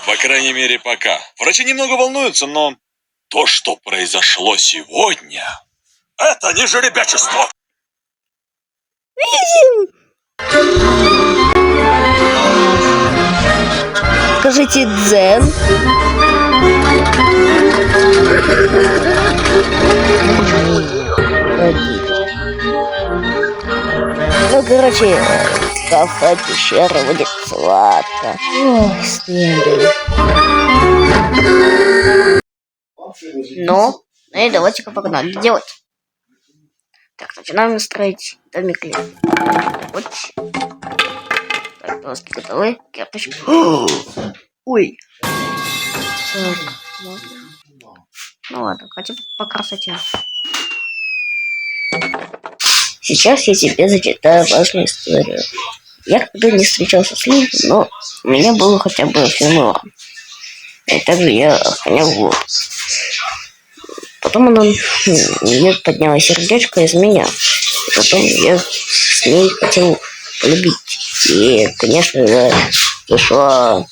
По крайней мере, пока. Врачи немного волнуются, но то, что произошло сегодня, это не жеребячество. Скажите, Дзен. Ну, короче, кафе пещера будет сладко. Ой, стыдно. Ну и давайте-ка погнали делать. Так, начинаем строить домик. Вот. Так, доски готовы. Кирпич. Ой. Так, ну ладно, хотя бы по красоте. Сейчас я тебе зачитаю важную историю. Я когда не встречался с людьми, но у меня было хотя бы все норм. И также я охранял лоб. Потом она подняла сердечко из меня. И потом я с ней хотел полюбить. И, конечно же, вышла...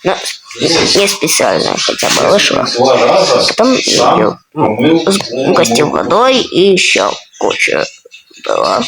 Ну, не специально, хотя бы вышла. Потом я угостил водой и еще кучу была.